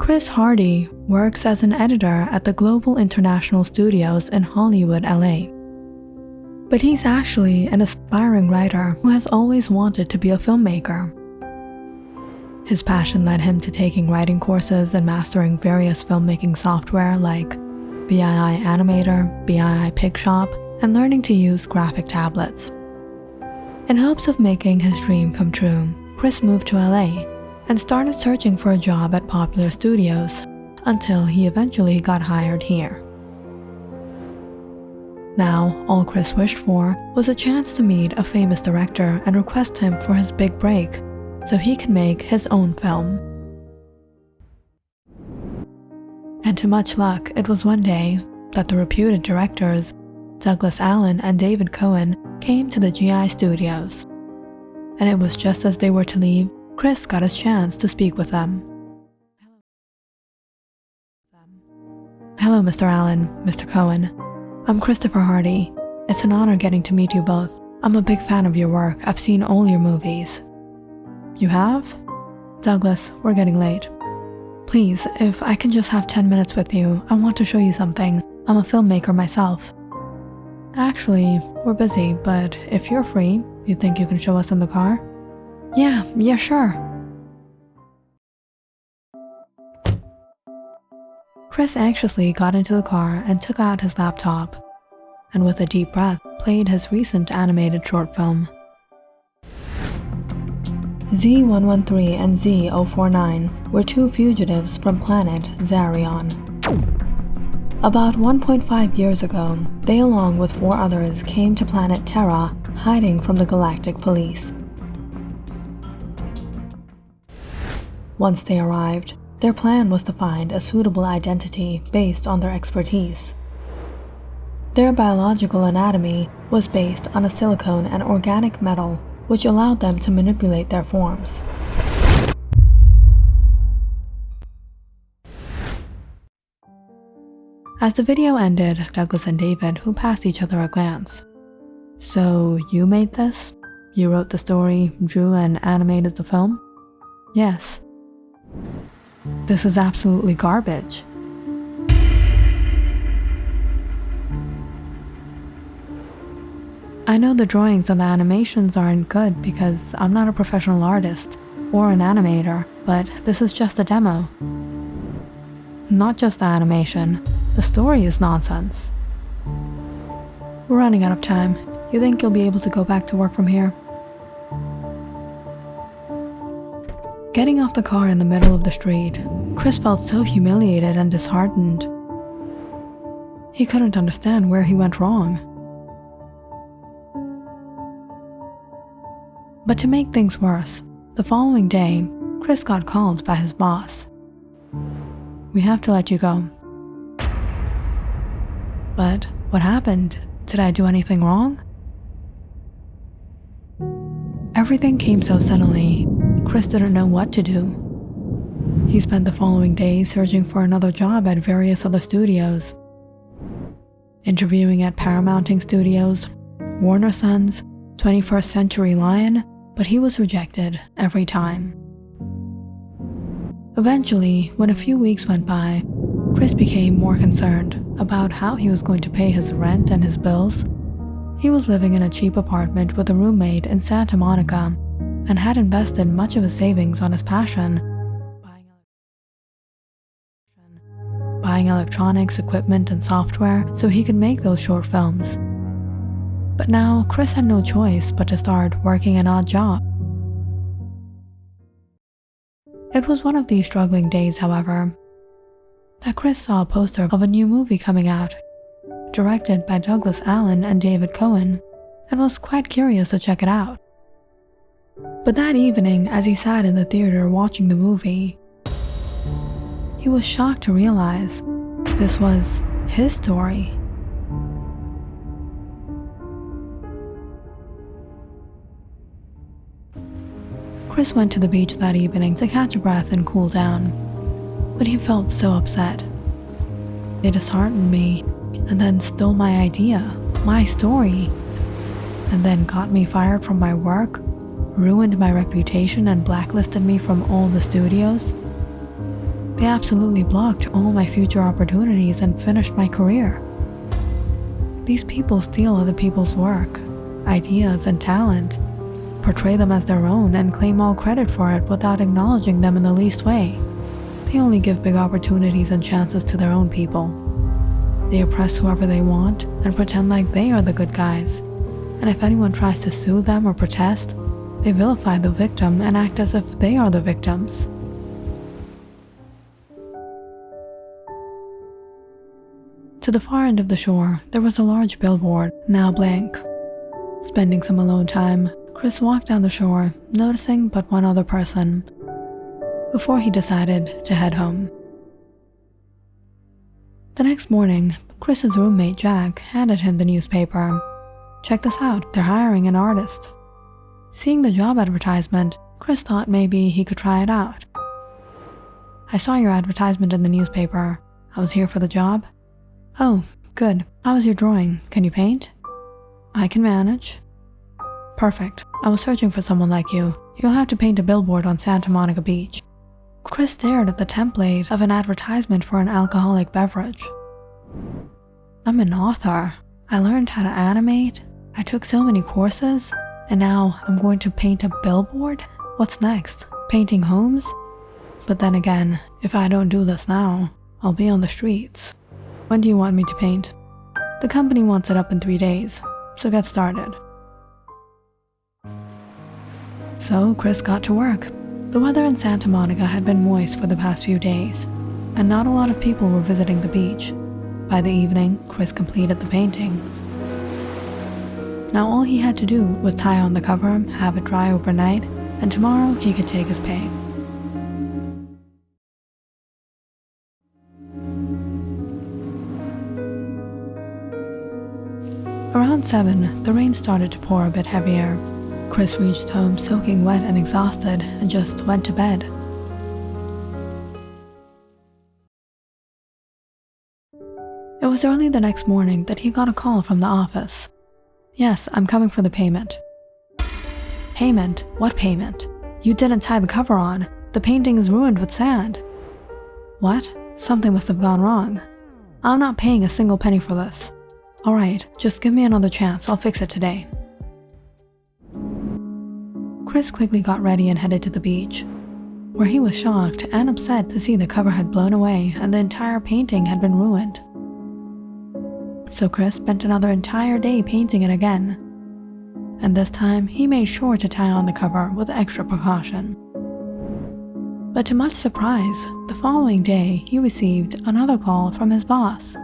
Chris Hardy works as an editor at the Global International Studios in Hollywood, LA. But he's actually an aspiring writer who has always wanted to be a filmmaker. His passion led him to taking writing courses and mastering various filmmaking software like BII Animator, BII Pigshop, and learning to use graphic tablets. In hopes of making his dream come true, Chris moved to LA and started searching for a job at popular studios until he eventually got hired here. Now, all Chris wished for was a chance to meet a famous director and request him for his big break so he could make his own film. And to much luck, it was one day that the reputed directors Douglas Allen and David Cohen came to the GI Studios. And it was just as they were to leave, Chris got his chance to speak with them. Hello, Mr. Allen, Mr. Cohen. I'm Christopher Hardy. It's an honor getting to meet you both. I'm a big fan of your work. I've seen all your movies. You have? Douglas, we're getting late. Please, if I can just have 10 minutes with you, I want to show you something. I'm a filmmaker myself. Actually, we're busy, but if you're free, you think you can show us in the car? Yeah, sure. Chris anxiously got into the car and took out his laptop, and with a deep breath, played his recent animated short film. Z-113 and Z-049 were two fugitives from planet Zarion. About 1.5 years ago, they along with 4 others came to planet Terra, hiding from the galactic police. Once they arrived, their plan was to find a suitable identity based on their expertise. Their biological anatomy was based on a silicone and organic metal, which allowed them to manipulate their forms. As the video ended, Douglas and David, who passed each other a glance. So you made this? You wrote the story, drew and animated the film? Yes. This is absolutely garbage. I know the drawings and the animations aren't good because I'm not a professional artist or an animator, but this is just a demo. Not just the animation, the story is nonsense. We're running out of time. You think you'll be able to go back to work from here? Getting off the car in the middle of the street, Chris felt so humiliated and disheartened. He couldn't understand where he went wrong. But to make things worse, the following day, Chris got called by his boss. We have to let you go. But what happened? Did I do anything wrong? Everything came so suddenly, Chris didn't know what to do. He spent the following days searching for another job at various other studios, interviewing at Paramounting Studios, Warner Sons, 21st Century Lion, but he was rejected every time. Eventually, when a few weeks went by, Chris became more concerned about how he was going to pay his rent and his bills. He was living in a cheap apartment with a roommate in Santa Monica and had invested much of his savings on his passion, buying electronics, equipment, and software so he could make those short films. But now, Chris had no choice but to start working an odd job. It was one of these struggling days, however, that Chris saw a poster of a new movie coming out, directed by Douglas Allen and David Cohen, and was quite curious to check it out. But that evening, as he sat in the theater watching the movie, he was shocked to realize this was his story. Chris went to the beach that evening to catch a breath and cool down, but he felt so upset. They disheartened me, and then stole my idea, my story, and then got me fired from my work, ruined my reputation, and blacklisted me from all the studios. They absolutely blocked all my future opportunities and finished my career. These people steal other people's work, ideas, and talent, portray them as their own, and claim all credit for it without acknowledging them in the least way. They only give big opportunities and chances to their own people. They oppress whoever they want and pretend like they are the good guys. And if anyone tries to sue them or protest, they vilify the victim and act as if they are the victims. To the far end of the shore, there was a large billboard, now blank. Spending some alone time, Chris walked down the shore, noticing but one other person, before he decided to head home. The next morning, Chris's roommate Jack handed him the newspaper. "Check this out, they're hiring an artist." Seeing the job advertisement, Chris thought maybe he could try it out. "I saw your advertisement in the newspaper. I was here for the job." "Oh, good. How was your drawing? Can you paint?" "I can manage." "Perfect. I was searching for someone like you. You'll have to paint a billboard on Santa Monica Beach." Chris stared at the template of an advertisement for an alcoholic beverage. "I'm an author. I learned how to animate. I took so many courses, and now I'm going to paint a billboard? What's next? Painting homes? But then again, if I don't do this now, I'll be on the streets. When do you want me to paint?" "The company wants it up in 3 days, so get started." So Chris got to work. The weather in Santa Monica had been moist for the past few days, and not a lot of people were visiting the beach. By the evening, Chris completed the painting. Now all he had to do was tie on the cover, have it dry overnight, and tomorrow he could take his pay. Around 7, the rain started to pour a bit heavier. Chris reached home soaking wet and exhausted and just went to bed. It was early the next morning that he got a call from the office. "Yes, I'm coming for the payment." "Payment? What payment? You didn't tie the cover on. The painting is ruined with sand." "What? Something must have gone wrong. I'm not paying a single penny for this." "All right, just give me another chance. I'll fix it today." Chris quickly got ready and headed to the beach, where he was shocked and upset to see the cover had blown away and the entire painting had been ruined. So Chris spent another entire day painting it again, and this time he made sure to tie on the cover with extra precaution. But to much surprise, the following day he received another call from his boss.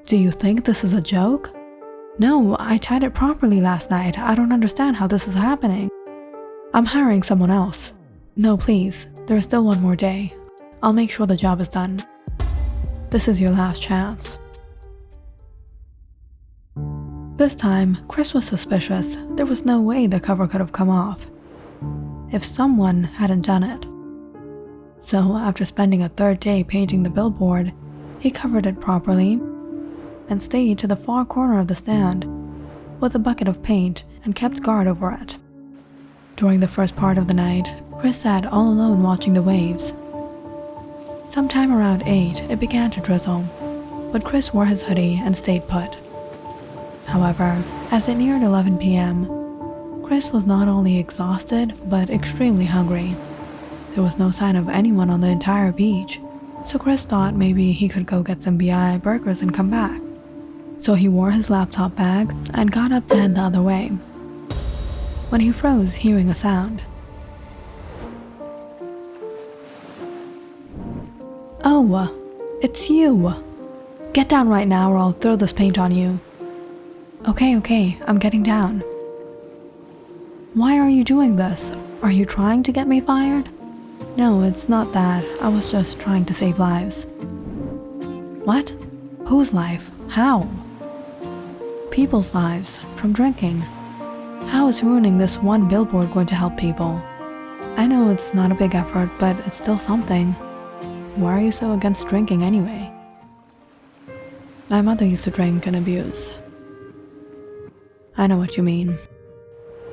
"Do you think this is a joke?" "No, I tied it properly last night. I don't understand how this is happening. I'm hiring someone else." "No, please, there is still one more day. I'll make sure the job is done. This is your last chance." This time, Chris was suspicious. There was no way the cover could have come off if someone hadn't done it. So after spending a third day painting the billboard, he covered it properly and stayed to the far corner of the stand with a bucket of paint and kept guard over it. During the first part of the night, Chris sat all alone watching the waves. Sometime around 8, it began to drizzle, but Chris wore his hoodie and stayed put. However, as it neared 11 p.m., Chris was not only exhausted, but extremely hungry. There was no sign of anyone on the entire beach, so Chris thought maybe he could go get some BI burgers and come back. So he wore his laptop bag and got up to head the other way, when he froze hearing a sound. "Oh, it's you. Get down right now or I'll throw this paint on you." Okay, I'm getting down." "Why are you doing this? Are you trying to get me fired?" "No, it's not that. I was just trying to save lives." "What? Whose life? How?" "People's lives, from drinking. How is ruining this one billboard going to help people? I know it's not a big effort, but it's still something. Why are you so against drinking anyway?" "My mother used to drink and abuse." "I know what you mean.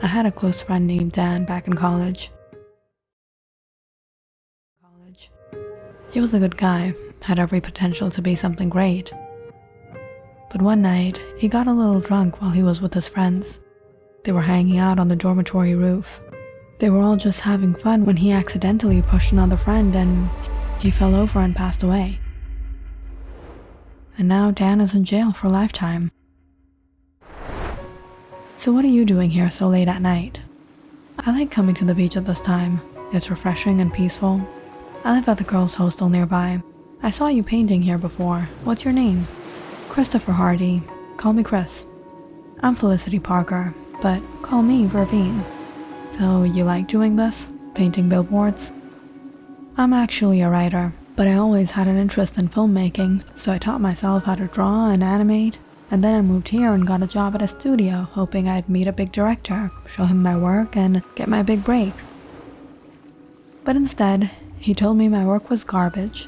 I had a close friend named Dan back in college. He was a good guy, had every potential to be something great. But one night, he got a little drunk while he was with his friends. They were hanging out on the dormitory roof. They were all just having fun when he accidentally pushed another friend and he fell over and passed away. And now Dan is in jail for a lifetime. So what are you doing here so late at night? I like coming to the beach at this time. It's refreshing and peaceful. I live at the girls' hostel nearby. I saw you painting here before. What's your name? Christopher Hardy. Call me Chris. I'm Felicity Parker, but call me Vervine. So you like doing this? Painting billboards? I'm actually a writer, but I always had an interest in filmmaking, so I taught myself how to draw and animate, and then I moved here and got a job at a studio, hoping I'd meet a big director, show him my work, and get my big break. But instead, he told me my work was garbage,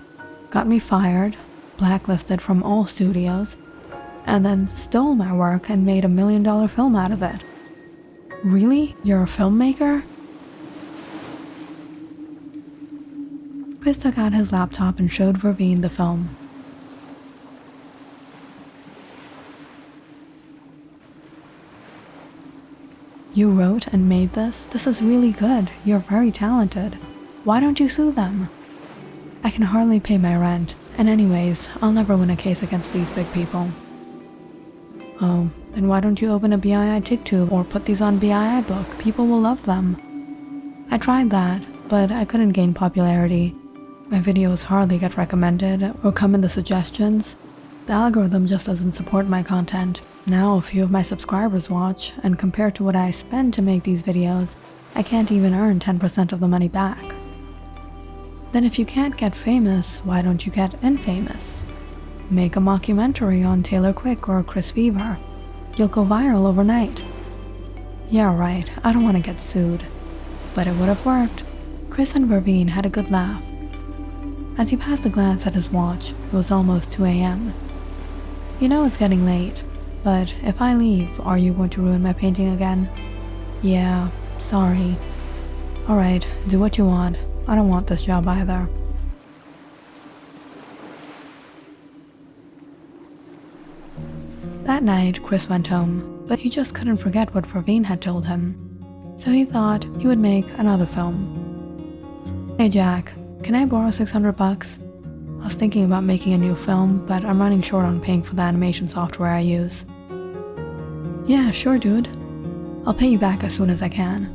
got me fired, blacklisted from all studios, and then stole my work and made $1 million film out of it. Really? You're a filmmaker? Chris took out his laptop and showed Vervine the film. You wrote and made this? This is really good. You're very talented. Why don't you sue them? I can hardly pay my rent, and anyways, I'll never win a case against these big people. Oh, then why don't you open a BII TikTok or put these on BII book? People will love them. I tried that, but I couldn't gain popularity. My videos hardly get recommended or come in the suggestions. The algorithm just doesn't support my content. Now a few of my subscribers watch, and compared to what I spend to make these videos, I can't even earn 10% of the money back. Then if you can't get famous, why don't you get infamous? Make a mockumentary on Taylor Quick or Chris Fever. You'll go viral overnight. Yeah, right, I don't want to get sued. But it would have worked. Chris and Vervine had a good laugh. As he passed a glance at his watch, it was almost 2 a.m. You know it's getting late, but if I leave, are you going to ruin my painting again? Yeah, sorry. Alright, do what you want. I don't want this job either. That night, Chris went home, but he just couldn't forget what Vervine had told him. So he thought he would make another film. Hey Jack, can I borrow $600? I was thinking about making a new film, but I'm running short on paying for the animation software I use. Yeah, sure dude. I'll pay you back as soon as I can.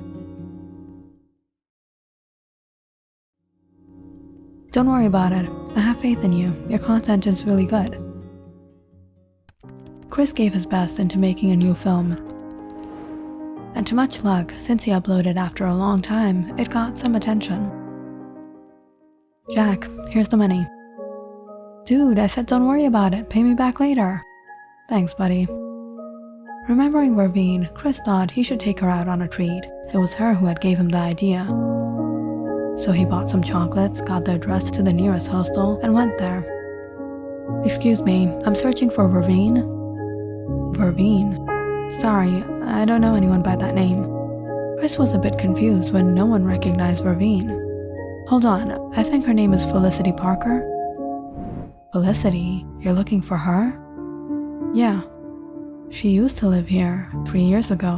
Don't worry about it. I have faith in you. Your content is really good. Chris gave his best into making a new film. And to much luck, since he uploaded after a long time, it got some attention. Jack, here's the money. Dude, I said don't worry about it. Pay me back later. Thanks, buddy. Remembering Vervine, Chris thought he should take her out on a treat. It was her who had gave him the idea. So he bought some chocolates, got the address to the nearest hostel, and went there. Excuse me, I'm searching for Vervine. Vervine? Sorry, I don't know anyone by that name. Chris was a bit confused when no one recognized Vervine. Hold on, I think her name is Felicity Parker. Felicity? You're looking for her? Yeah. She used to live here 3 years ago,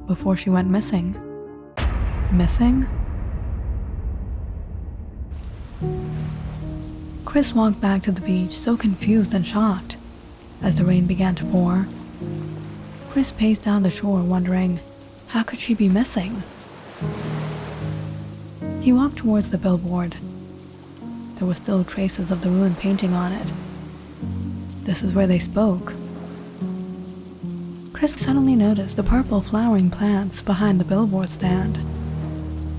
before she went missing. Missing? Chris walked back to the beach so confused and shocked. As the rain began to pour, Chris paced down the shore wondering, how could she be missing? He walked towards the billboard. There were still traces of the ruined painting on it. This is where they spoke. Chris suddenly noticed the purple flowering plants behind the billboard stand.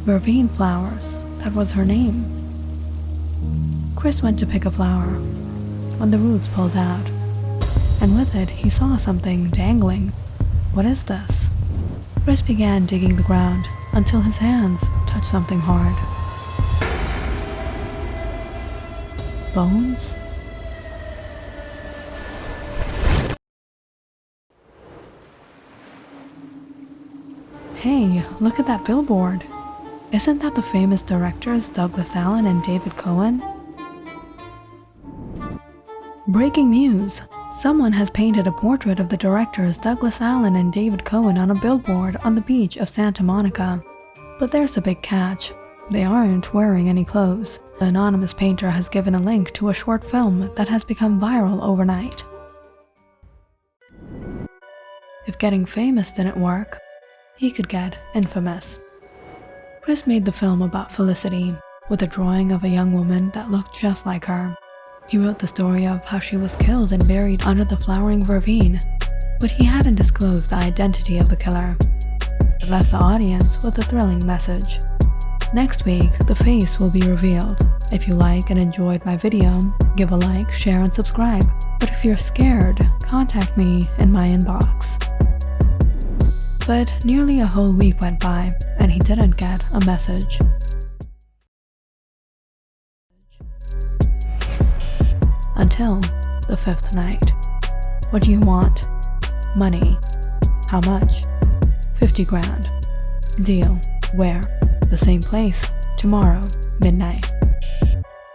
Vervine flowers, that was her name. Chris went to pick a flower when the roots pulled out, and with it he saw something dangling. What is this? Chris began digging the ground until his hands touched something hard. Bones? Hey, look at that billboard. Isn't that the famous directors Douglas Allen and David Cohen? Breaking news! Someone has painted a portrait of the directors Douglas Allen and David Cohen on a billboard on the beach of Santa Monica. But there's a big catch. They aren't wearing any clothes. The anonymous painter has given a link to a short film that has become viral overnight. If getting famous didn't work, he could get infamous. Chris made the film about Felicity, with a drawing of a young woman that looked just like her. He wrote the story of how she was killed and buried under the flowering ravine, but he hadn't disclosed the identity of the killer. It left the audience with a thrilling message. Next week, the face will be revealed. If you like and enjoyed my video, give a like, share, and subscribe. But if you're scared, contact me in my inbox. But nearly a whole week went by, and he didn't get a message. Until the fifth night. What do you want? Money. How much? 50 grand. Deal. Where? The same place. Tomorrow, midnight.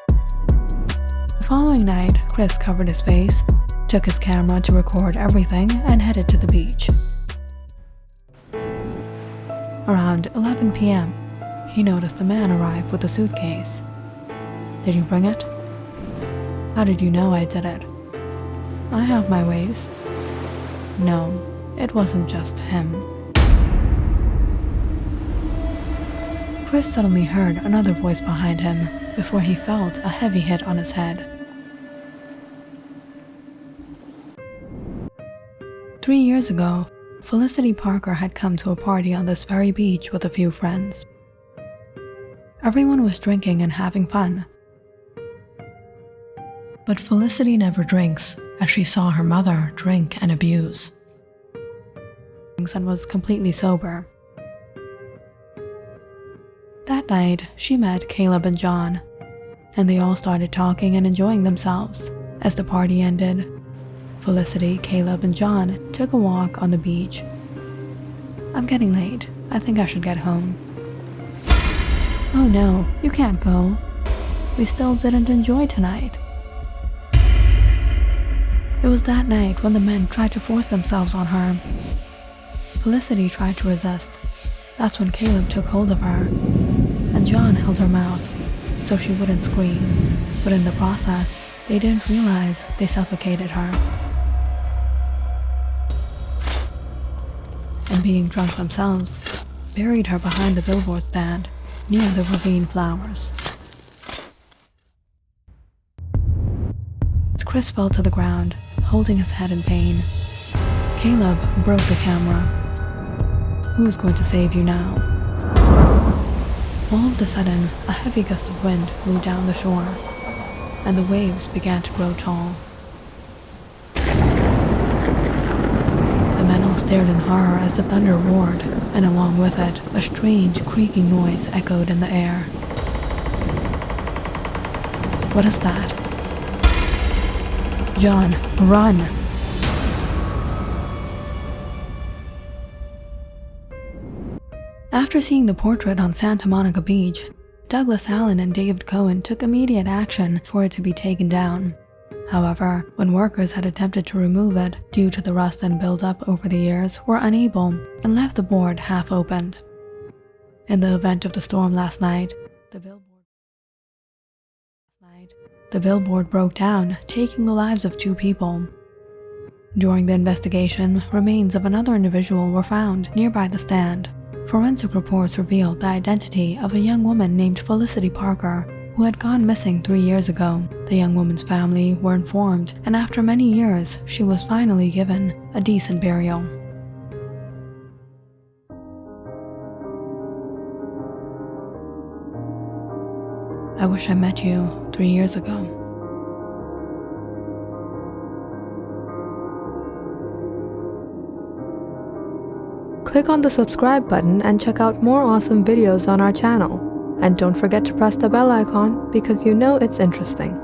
The following night, Chris covered his face, took his camera to record everything, and headed to the beach. Around 11 p.m., he noticed a man arrive with a suitcase. Did you bring it? How did you know I did it? I have my ways. No, it wasn't just him. Chris suddenly heard another voice behind him before he felt a heavy hit on his head. 3 years ago, Felicity Parker had come to a party on this very beach with a few friends. Everyone was drinking and having fun. But Felicity never drinks, as she saw her mother drink and abuse, and was completely sober. That night, she met Caleb and John, and they all started talking and enjoying themselves. As the party ended, Felicity, Caleb, and John took a walk on the beach. I'm getting late. I think I should get home. Oh no, you can't go. We still didn't enjoy tonight. It was that night when the men tried to force themselves on her. Felicity tried to resist. That's when Caleb took hold of her, and John held her mouth so she wouldn't scream. But in the process, they didn't realize they suffocated her. And being drunk themselves, buried her behind the billboard stand near the ravine flowers. As Chris fell to the ground, holding his head in pain, Caleb broke the camera. Who's going to save you now? All of a sudden, a heavy gust of wind blew down the shore, and the waves began to grow tall. The men all stared in horror as the thunder roared, and along with it, a strange creaking noise echoed in the air. What is that? John, run! After seeing the portrait on Santa Monica Beach, Douglas Allen and David Cohen took immediate action for it to be taken down. However, when workers had attempted to remove it due to the rust and buildup over the years, were unable and left the board half opened. In the event of the storm last night, the billboard broke down, taking the lives of 2 people. During the investigation, remains of another individual were found nearby the stand. Forensic reports revealed the identity of a young woman named Felicity Parker, who had gone missing 3 years ago. The young woman's family were informed, and after many years, she was finally given a decent burial. I wish I met you 3 years ago. Click on the subscribe button and check out more awesome videos on our channel. And don't forget to press the bell icon because you know it's interesting.